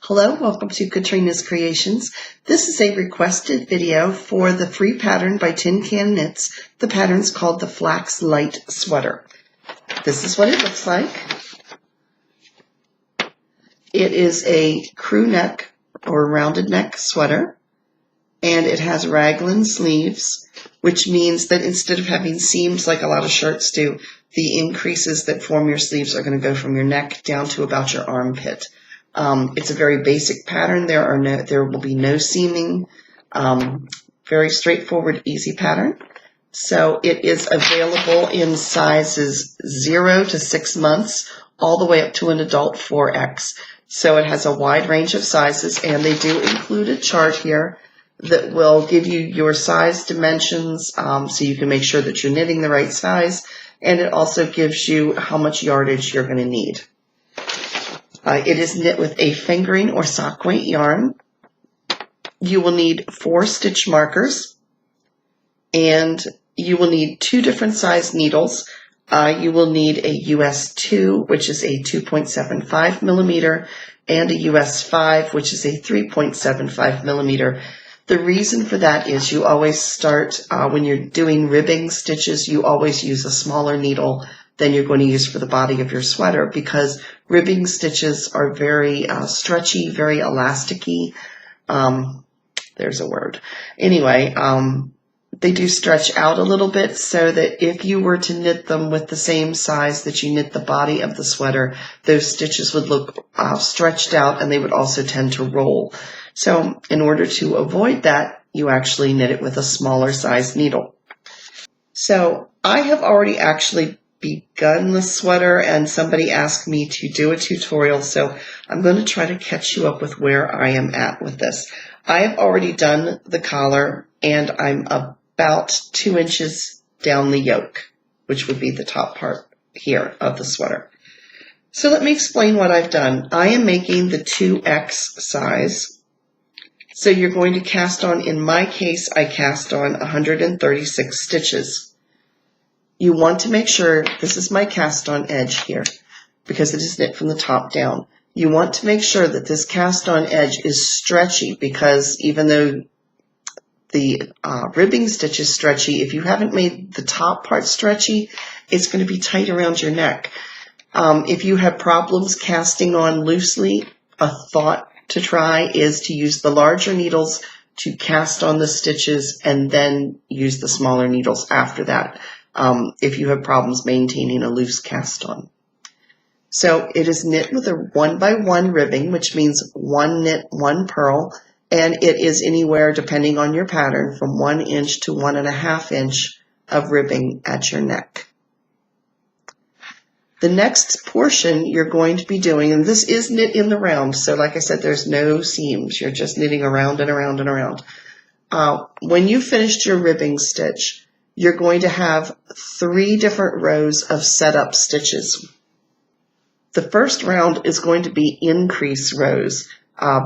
Hello, welcome to Katrina's Creations. This is a requested video for the free pattern by Tin Can Knits. The pattern's called the Flax Light Sweater. This is what it looks like. It is a crew neck or rounded neck sweater, and it has raglan sleeves, which means that instead of having seams like a lot of shirts do, the increases that form your sleeves are going to go from your neck down to about your armpit. It's a very basic pattern. There will be no seaming. Very straightforward, easy pattern. So it is available in sizes 0 to 6 months, all the way up to an adult 4X. So it has a wide range of sizes, and they do include a chart here that will give you your size dimensions, so you can make sure that you're knitting the right size, and it also gives you how much yardage you're going to need. It is knit with a fingering or sock weight yarn. You will need 4 stitch markers, and you will need 2 different size needles. You will need a US 2, which is a 2.75 millimeter, and a US 5, which is a 3.75 millimeter. The reason for that is you always start, when you're doing ribbing stitches, you always use a smaller needle than you're going to use for the body of your sweater, because ribbing stitches are very stretchy, very elasticy. There's a word. Anyway, they do stretch out a little bit, so that if you were to knit them with the same size that you knit the body of the sweater, those stitches would look stretched out, and they would also tend to roll. So in order to avoid that, you actually knit it with a smaller size needle. So I have already actually begun the sweater, and somebody asked me to do a tutorial, so I'm going to try to catch you up with where I am at with this. I have already done the collar, and I'm about 2 inches down the yoke, which would be the top part here of the sweater. So let me explain what I've done. I am making the 2X size. So you're going to cast on, in my case, I cast on 136 stitches. You want to make sure, this is my cast on edge here, because it is knit from the top down. You want to make sure that this cast on edge is stretchy, because even though the ribbing stitch is stretchy, if you haven't made the top part stretchy, it's going to be tight around your neck. If you have problems casting on loosely, a thought to try is to use the larger needles to cast on the stitches and then use the smaller needles after that, if you have problems maintaining a loose cast on. So it is knit with a 1x1 ribbing, which means 1 knit, 1 purl, and it is anywhere, depending on your pattern, from 1 inch to 1.5 inch of ribbing at your neck. The next portion you're going to be doing, and this is knit in the round, so like I said, there's no seams. You're just knitting around and around and around. When you finished your ribbing stitch, you're going to have 3 different rows of setup stitches. The first round is going to be increase rows,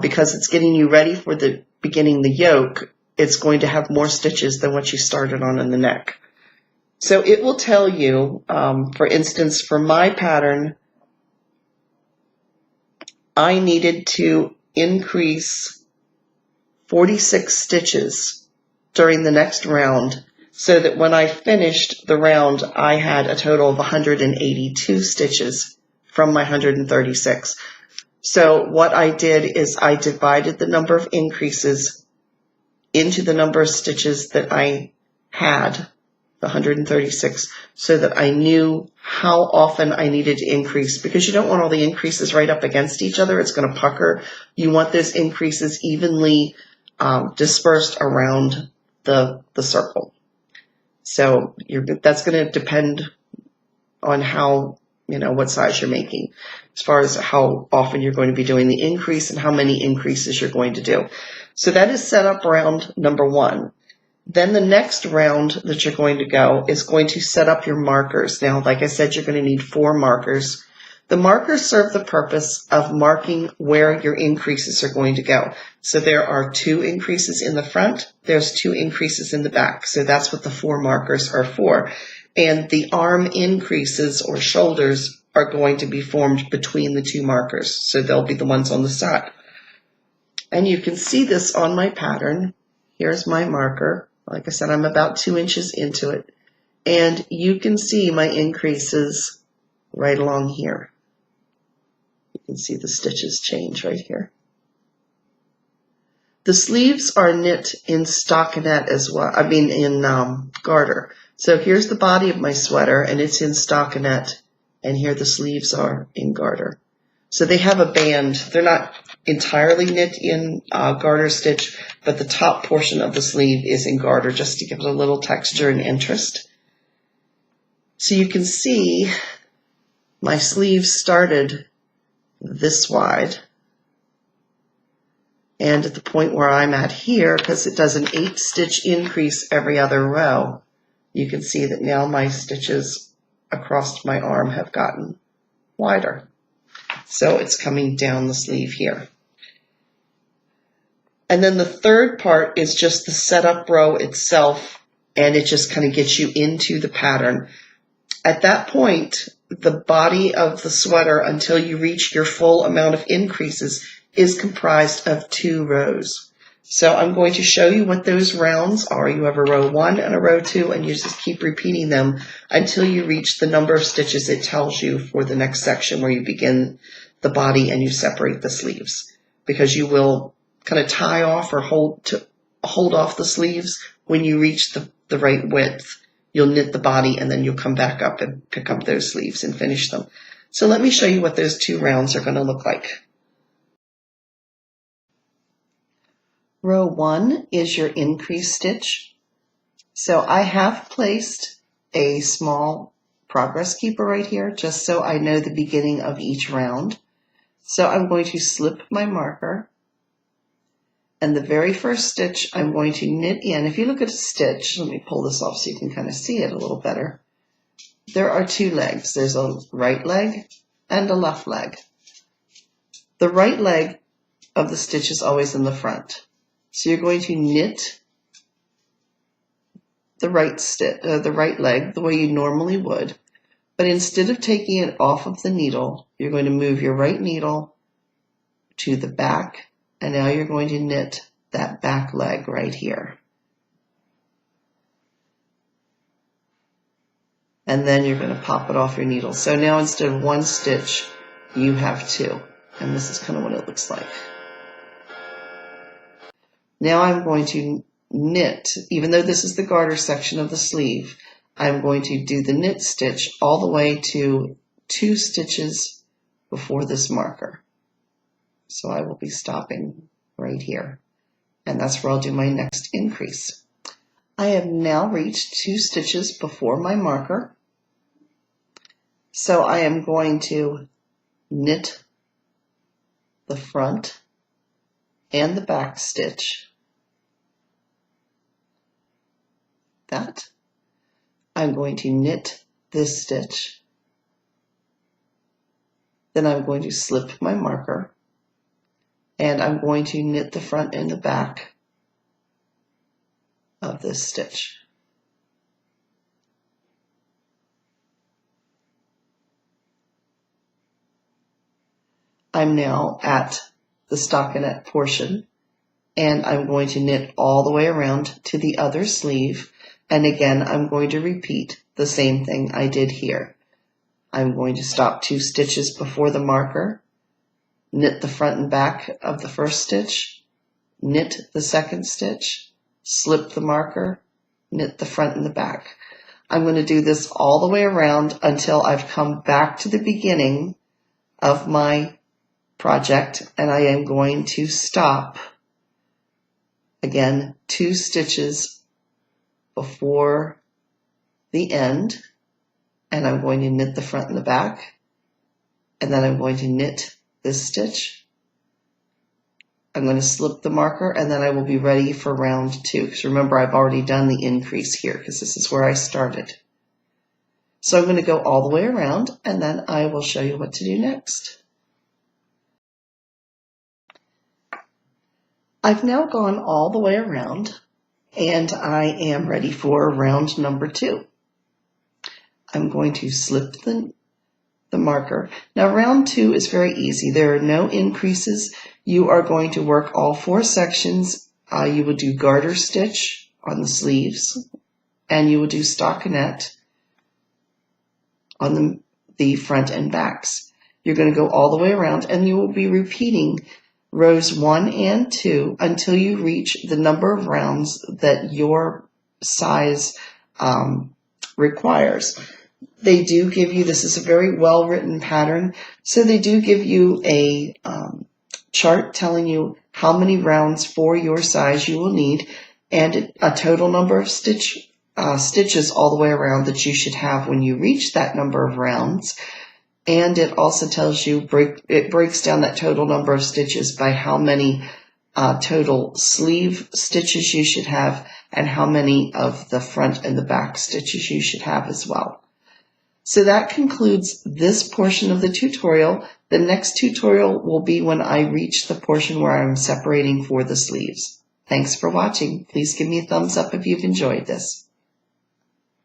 because it's getting you ready for the beginning the yoke. It's going to have more stitches than what you started on in the neck. So it will tell you, for instance, for my pattern, I needed to increase 46 stitches during the next round, so that when I finished the round, I had a total of 182 stitches from my 136. So what I did is I divided the number of increases into the number of stitches that I had, the 136, so that I knew how often I needed to increase, because you don't want all the increases right up against each other. It's going to pucker. You want those increases evenly dispersed around the circle. So that's going to depend on how, what size you're making, as far as how often you're going to be doing the increase and how many increases you're going to do. So that is set up round number 1. Then the next round that you're going to go is going to set up your markers. Now, like I said, you're going to need 4 markers. The markers serve the purpose of marking where your increases are going to go. So there are 2 increases in the front, there's 2 increases in the back. So that's what the 4 markers are for. And the arm increases or shoulders are going to be formed between the 2 markers. So they'll be the ones on the side. And you can see this on my pattern. Here's my marker. Like I said, I'm about 2 inches into it. And you can see my increases right along here. You can see the stitches change right here. The sleeves are knit in stockinette as well, in garter. So here's the body of my sweater, and it's in stockinette, and here the sleeves are in garter. So they have a band. They're not entirely knit in garter stitch, but the top portion of the sleeve is in garter, just to give it a little texture and interest. So you can see my sleeves started this wide. And at the point where I'm at here, because it does an 8-stitch increase every other row, you can see that now my stitches across my arm have gotten wider. So it's coming down the sleeve here. And then the third part is just the setup row itself, and it just kind of gets you into the pattern. At that point, the body of the sweater, until you reach your full amount of increases, is comprised of 2 rows. So I'm going to show you what those rounds are. You have a row 1 and a row 2, and you just keep repeating them until you reach the number of stitches it tells you for the next section where you begin the body and you separate the sleeves. Because you will kind of tie off or hold off the sleeves when you reach the right width. You'll knit the body, and then you'll come back up and pick up those sleeves and finish them. So let me show you what those 2 rounds are going to look like. Row 1 is your increase stitch. So I have placed a small progress keeper right here, just so I know the beginning of each round. So I'm going to slip my marker. And the very first stitch I'm going to knit in. If you look at a stitch, let me pull this off so you can kind of see it a little better. There are 2 legs. There's a right leg and a left leg. The right leg of the stitch is always in the front. So you're going to knit the right leg the way you normally would. But instead of taking it off of the needle, you're going to move your right needle to the back. And now you're going to knit that back leg right here. And then you're going to pop it off your needle. So now instead of 1 stitch, you have 2. And this is kind of what it looks like. Now I'm going to knit, even though this is the garter section of the sleeve, I'm going to do the knit stitch all the way to 2 stitches before this marker. So I will be stopping right here, and that's where I'll do my next increase. I have now reached 2 stitches before my marker, so I am going to knit the front and the back stitch. That. I'm going to knit this stitch. Then I'm going to slip my marker. And I'm going to knit the front and the back of this stitch. I'm now at the stockinette portion, and I'm going to knit all the way around to the other sleeve. And again, I'm going to repeat the same thing I did here. I'm going to stop 2 stitches before the marker, knit the front and back of the first stitch, knit the second stitch, slip the marker, knit the front and the back. I'm going to do this all the way around until I've come back to the beginning of my project, and I am going to stop, again, 2 stitches before the end, and I'm going to knit the front and the back, and then I'm going to knit this stitch. I'm going to slip the marker, and then I will be ready for round 2. Because remember, I've already done the increase here because this is where I started. So I'm going to go all the way around, and then I will show you what to do next. I've now gone all the way around, and I am ready for round number 2. I'm going to slip the marker. Now round 2 is very easy. There are no increases. You are going to work all 4 sections. You will do garter stitch on the sleeves, and you will do stockinette on the front and backs. You're going to go all the way around, and you will be repeating rows 1 and 2 until you reach the number of rounds that your size requires. They do give you, this is a very well written pattern, so they do give you a chart telling you how many rounds for your size you will need, and a total number of stitches all the way around that you should have when you reach that number of rounds. And it also tells you, it breaks down that total number of stitches by how many total sleeve stitches you should have and how many of the front and the back stitches you should have as well. So that concludes this portion of the tutorial. The next tutorial will be when I reach the portion where I'm separating for the sleeves. Thanks for watching. Please give me a thumbs up if you've enjoyed this.